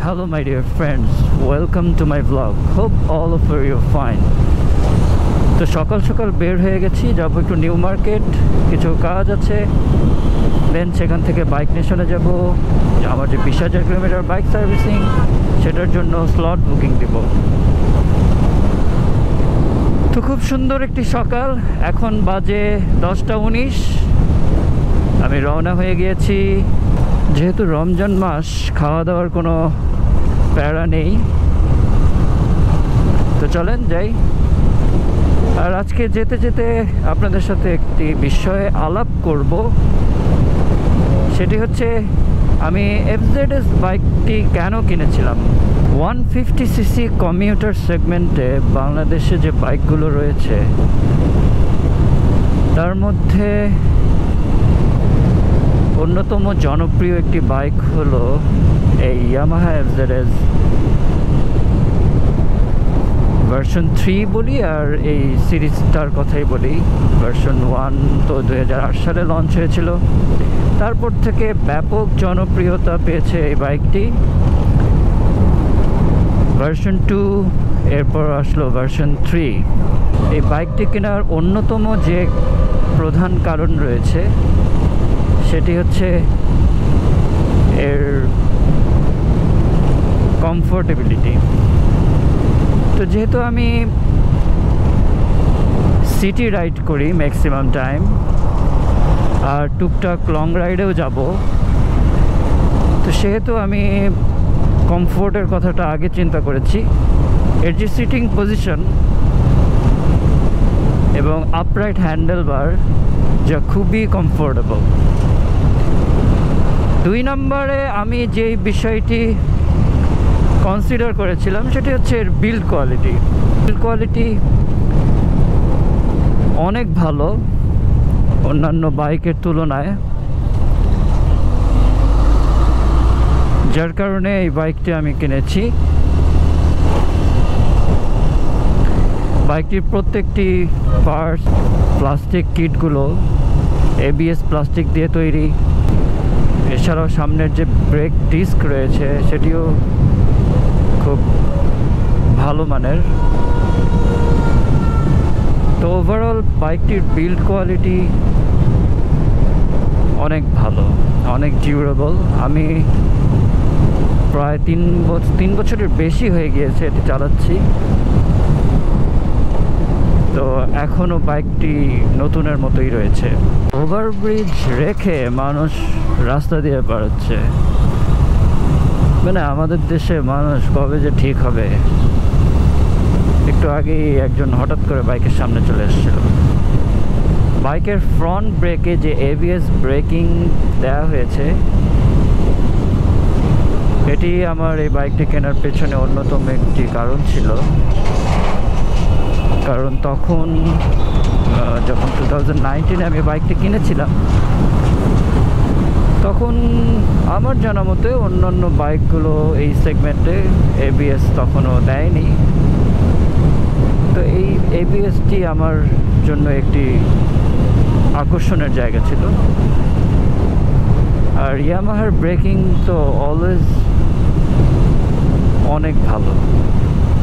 Hello my dear friends, welcome to my vlog. Hope all of you are fine. তো সকাল সকাল বের হয়ে গেছি, যাবো একটু নিউ মার্কেট, কিছু কাজ আছে, দেন সেখান থেকে বাইক নেশনে যাব। আমার যে 20,000 কিলোমিটার বাইক সার্ভিসিং, সেটার জন্য স্লট বুকিং দিব। তো খুব সুন্দর একটি সকাল, এখন বাজে 10:19। আমি রওনা হয়ে গিয়েছি। যেহেতু রমজান মাস, খাওয়া দাওয়ার কোনো প্যারা নেই, তো চলেন যাই। আর আজকে যেতে যেতে আপনাদের সাথে একটি বিষয়ে আলাপ করব। সেটি হচ্ছে আমি Fzs বাইকটি কেন কিনেছিলাম। 150cc কমিউটার সেগমেন্টে বাংলাদেশে যে বাইকগুলো রয়েছে, তার মধ্যে অন্যতম জনপ্রিয় একটি বাইক হলো এই Yamaha Fzs ভার্সন 3 বলি, আর এই সিরিজটার কথাই বলি। ভার্সন 1 তো 2008 সালে লঞ্চ হয়েছিল, তারপর থেকে ব্যাপক জনপ্রিয়তা পেয়েছে এই বাইকটি। ভার্সন 2, এরপর আসলো ভার্সন 3। এই বাইকটি কেনার অন্যতম যে প্রধান কারণ রয়েছে, সেটি হচ্ছে এর কমফোর্টেবিলিটি। তো যেহেতু আমি সিটি রাইড করি ম্যাক্সিমাম টাইম, আর টুকটাক লং রাইডেও যাব, তো সেহেতু আমি কমফোর্টের কথাটা আগে চিন্তা করেছি। এর যে সিটিং পজিশন এবং আপরাইট হ্যান্ডেল বার, যা খুবই কমফোর্টেবল। 2 নম্বরে আমি যেই বিষয়টি কনসিডার করেছিলাম, সেটি হচ্ছে এর বিল্ড কোয়ালিটি। বিল্ড কোয়ালিটি অনেক ভালো অন্যান্য বাইকের তুলনায়, যার কারণে এই বাইকটি আমি কিনেছি। বাইকটির প্রত্যেকটি পার্টস, প্লাস্টিক কিটগুলো ABS প্লাস্টিক দিয়ে তৈরি। এছাড়াও সামনের যে ব্রেক ডিস্ক রয়েছে, সেটিও খুব ভালো মানের। তো ওভারঅল বাইকটির বিল্ড কোয়ালিটি অনেক ভালো, অনেক ডিউরেবল। আমি প্রায় 3 বছরের বেশি হয়ে গিয়েছে এটি চালাচ্ছি, তো এখনও বাইকটি নতুনের মতোই রয়েছে। ওভারব্রিজ রেখে মানুষ রাস্তা দিয়ে পারছে, মানে আমাদের দেশে মানুষ কবে যে ঠিক হবে। একটু আগেই একজন হঠাৎ করে বাইকের সামনে চলে এসেছিল। বাইকের ফ্রন্ট ব্রেকে যে ABS ব্রেকিং দেওয়া হয়েছে, এটি আমার এই বাইকটি কেনার পেছনে অন্যতম একটি কারণ ছিল। কারণ তখন যখন 2019-এ আমি বাইকটি কিনেছিলাম, তখন আমার জানা মতে অন্যান্য বাইকগুলো এই সেগমেন্টে ABS তখনও দেয়নি। তো এই ABSটি আমার জন্য একটি আকর্ষণের জায়গা ছিল। আর ইয়ামাহার ব্রেকিং তো অলওয়েজ অনেক ভালো,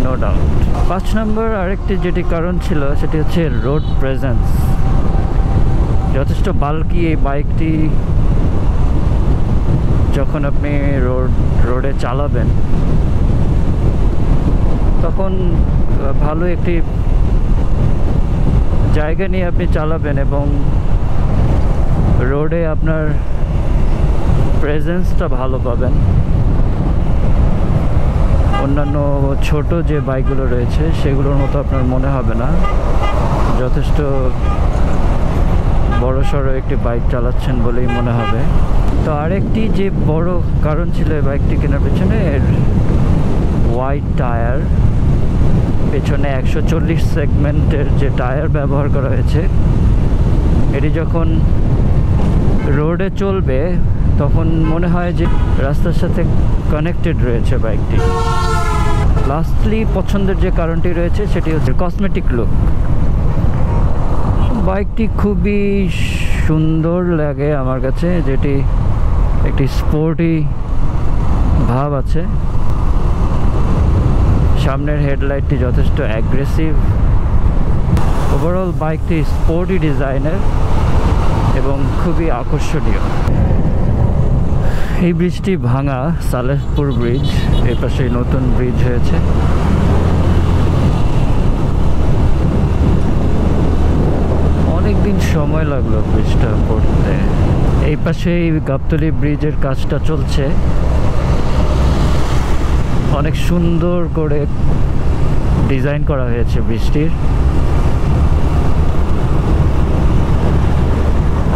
নো ডাউট। 5 নম্বর আরেকটি যেটি কারণ ছিল, সেটি হচ্ছে রোড প্রেজেন্স। যথেষ্ট বাল্কি এই বাইকটি। যখন আপনি রোডে চালাবেন, তখন ভালো একটি জায়গা নিয়ে আপনি চালাবেন এবং রোডে আপনার প্রেজেন্সটা ভালো পাবেন। অন্যান্য ছোট যে বাইকগুলো রয়েছে, সেগুলোর মতো আপনার মনে হবে না, যথেষ্ট বড়সড় একটি বাইক চালাচ্ছেন বলেই মনে হবে। তো আরেকটি যে বড় কারণ ছিল এই বাইকটি কেনার পেছনে, এর ওয়াইড টায়ার। পেছনে 140 সেগমেন্টের যে টায়ার ব্যবহার করা হয়েছে, এটি যখন রোডে চলবে তখন মনে হয় যে রাস্তার সাথে কানেক্টেড রয়েছে বাইকটি। লাস্টলি পছন্দের যে কারণটি রয়েছে, সেটি হচ্ছে কসমেটিক লুক। বাইকটি খুবই সুন্দর লাগে আমার কাছে, যেটি একটি স্পোর্টি ভাব আছে। সামনের হেডলাইটটি যথেষ্ট অ্যাগ্রেসিভ। ওভারঅল বাইকটি স্পোর্টি ডিজাইনের এবং খুবই আকর্ষণীয়। এই ব্রিজটি ভাঙা, সালেহপুর ব্রিজ। এর পাশে নতুন ব্রিজ হয়েছে। অনেকদিন সময় লাগলো ব্রিজটা করতে। এই পাশে গাবতলী ব্রিজের কাজটা চলছে। অনেক সুন্দর করে ডিজাইন করা হয়েছে ব্রিজটির।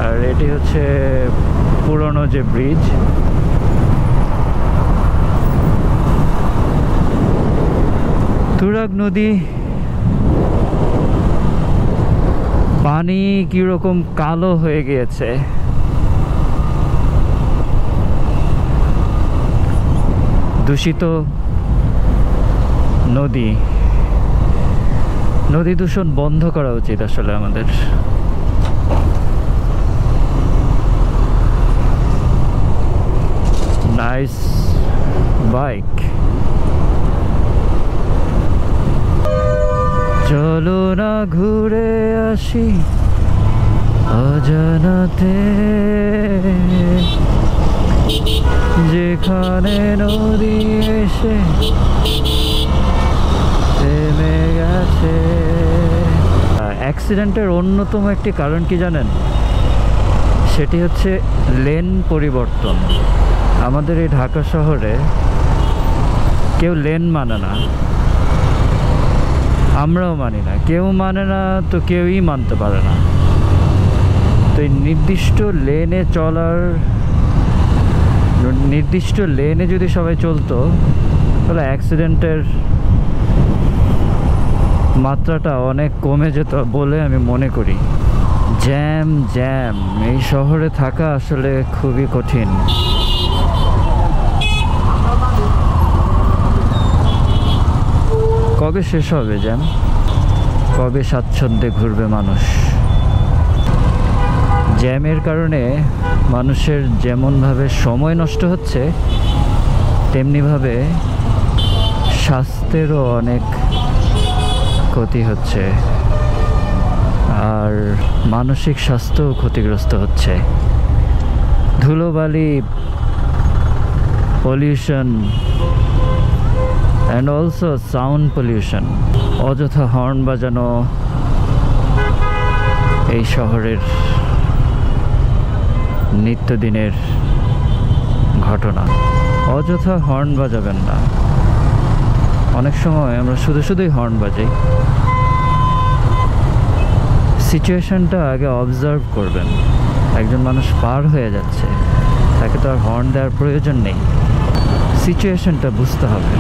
আর এটি হচ্ছে পুরনো যে ব্রিজ। তুরাগ নদী, পানি কিরকম কালো হয়ে গিয়েছে। দূষিত নদী দূষণ বন্ধ করা উচিত আসলে আমাদের। Nice bike. চলো না ঘুরে আসি অজানাতে, যেখানে নদী এসে থেমে গেছে। অ্যাক্সিডেন্টের অন্যতম একটি কারণ কি জানেন? সেটি হচ্ছে লেন পরিবর্তন। আমাদের এই ঢাকা শহরে কেউ লেন মানে না, আমরাও মানি না। কেউ মানে না তো কেউই মানতে পারে না। তো এই নির্দিষ্ট লেনে যদি সবাই চলতো তাহলে অ্যাক্সিডেন্টের মাত্রাটা অনেক কমে যেত বলে আমি মনে করি। জ্যাম এই শহরে থাকা আসলে খুবই কঠিন। কবে শেষ হবে জ্যাম? কবে স্বাচ্ছন্দ্যে ঘুরবে মানুষ? জ্যামের কারণে মানুষের যেমনভাবে সময় নষ্ট হচ্ছে, তেমনিভাবে স্বাস্থ্যেরও অনেক ক্ষতি হচ্ছে, আর মানসিক স্বাস্থ্যও ক্ষতিগ্রস্ত হচ্ছে। ধুলোবালি, pollution and also sound pollution, অযথা হর্ন বাজানো এই শহরের নিত্যদিনের ঘটনা। অযথা হর্ন বাজাবেন না। অনেক সময় আমরা শুধুই হর্ন বাজাই। সিচুয়েশনটা আগে অবজার্ভ করবেন। একজন মানুষ পার হয়ে যাচ্ছে, তাকে তো আর হর্ন দেওয়ার প্রয়োজন নেই। সিচুয়েশনটা বুঝতে হবে।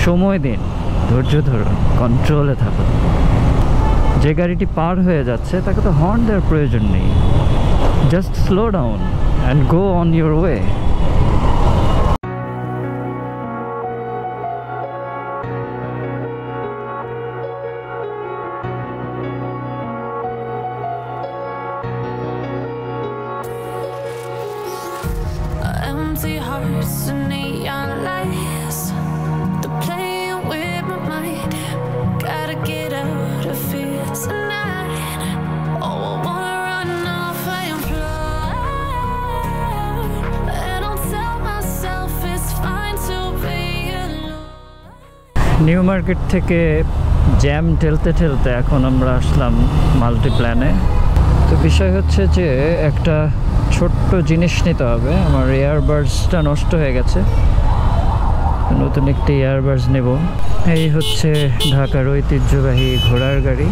সময় দিন, ধৈর্য ধরুন, কন্ট্রোলে থাকুন। যে গাড়িটি পার হয়ে যাচ্ছে তাকে তো হর্ন দেওয়ার প্রয়োজন নেই। Just slow down and go on your way. Empty hearts and neon lights, they're playing with my mind. Gotta get out of here tonight. Oh, I wanna run off and fly, and I'll tell myself it's fine to be alone. New market থেকে jam ঠেলতে এখন আমরা আসলাম মাল্টিপ্ল্যানে। তো বিষয় হচ্ছে যে একটা ছোট্ট জিনিস নিতে হবে। আমার ইয়ারবাডসটা নষ্ট হয়ে গেছে, নতুন একটি ইয়ারবাডস নেব। এই হচ্ছে ঢাকার ঐতিহ্যবাহী ঘোড়ার গাড়ি।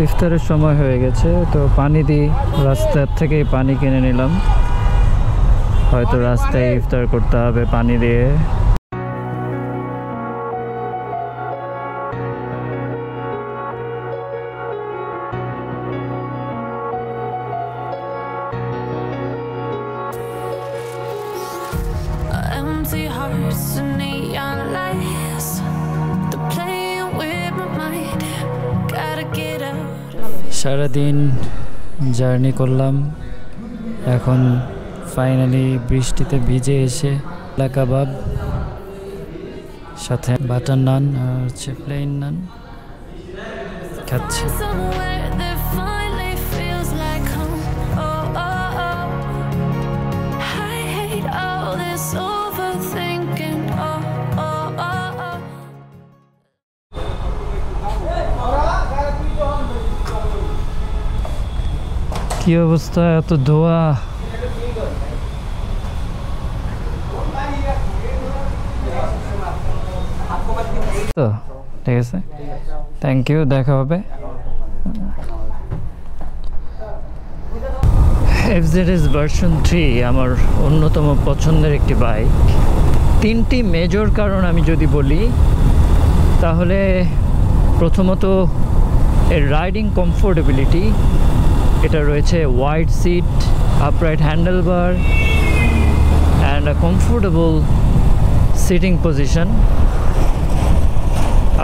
ইফতারের সময় হয়ে গেছে, তো পানি দিই, রাস্তার থেকেই পানি কিনে নিলাম। হয়তো রাস্তায় ইফতার করতে হবে পানি দিয়ে। Empty hearts and neon lights, they're playing with my mind. Gotta get out of here. সারাদিন জার্নি করলাম, এখন ফাইনালি বৃষ্টিতে ভিজে এসে কাবাব সাথে বাটার নান আর হচ্ছে প্লেন নান খাচ্ছি। Somewhere that finally feels like home. Oh, oh, oh. I hate all this overthinking. Oh, oh, oh, oh. কি অবস্থা, এত ধোয়া। তো ঠিক আছে, থ্যাংক ইউ, দেখা হবে। Fzs ভার্সন 3 আমার অন্যতম পছন্দের একটি বাইক। তিনটি মেজর কারণ আমি যদি বলি, তাহলে প্রথমত এর রাইডিং কমফোর্টেবিলিটি, এটা রয়েছে wide seat, upright handlebar and a comfortable sitting position.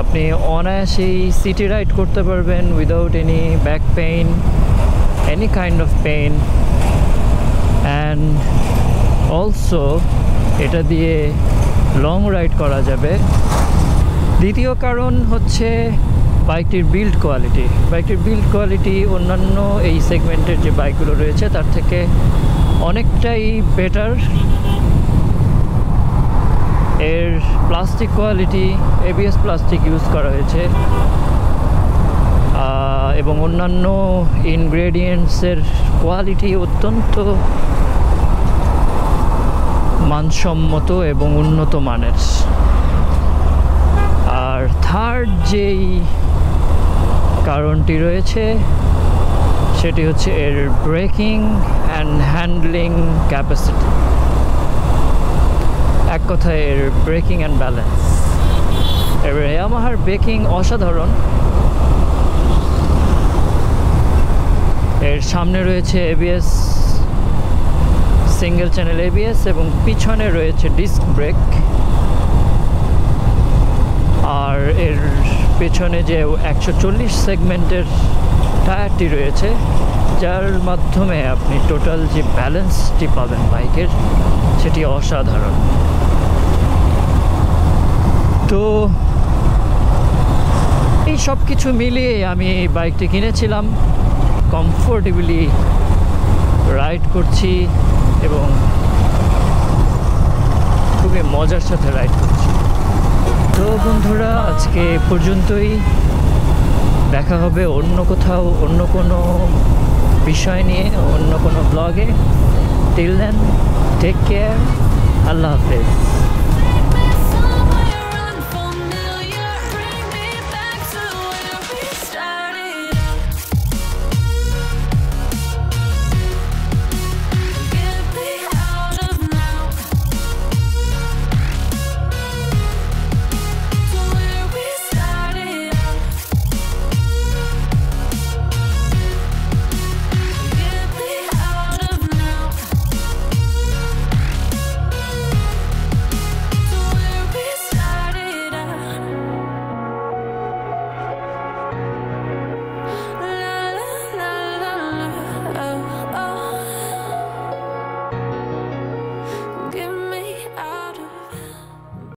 আপনি অনায়াসেই সিটি রাইড করতে পারবেন without any back pain, any kind of pain. And also এটা দিয়ে লং রাইড করা যাবে। দ্বিতীয় কারণ হচ্ছে বাইকটির বিল্ড কোয়ালিটি। বাইকটির বিল্ড কোয়ালিটি অন্যান্য এই সেগমেন্টের যে বাইকগুলো রয়েছে তার থেকে অনেকটাই বেটার। এর plastic quality, ABS plastic use করা হয়েছে এবং অন্যান্য ইনগ্রেডিয়েন্টসের কোয়ালিটি অত্যন্ত মানসম্মত এবং উন্নত মানের। আর থার্ড যেই কারণটি রয়েছে সেটি হচ্ছে এর ব্রেকিং অ্যান্ড হ্যান্ডলিং ক্যাপাসিটি। এক কথায় এর ব্রেকিং অ্যান্ড ব্যালেন্স। এবার ইয়ামাহার ব্রেকিং অসাধারণ। এর সামনে রয়েছে এবিএস, সিঙ্গেল চ্যানেল এবিএস, এবং পিছনে রয়েছে ডিস্ক ব্রেক। আর এর পেছনে যে 140 সেগমেন্টের টায়ারটি রয়েছে, যার মাধ্যমে আপনি টোটাল যে ব্যালেন্সটি পাবেন বাইকের, সেটি অসাধারণ। তো এই সব কিছু মিলিয়ে আমি বাইকটি কিনেছিলাম। কমফোর্টেবলি রাইড করছি এবং খুবই মজার সাথে রাইড করছি। তো বন্ধুরা, আজকে পর্যন্তই। দেখা হবে অন্য কোথাও, অন্য কোনো বিষয় নিয়ে, অন্য কোনো ব্লগে। টিল দেন, টেক কেয়ার, আল্লাহ হাফেজ।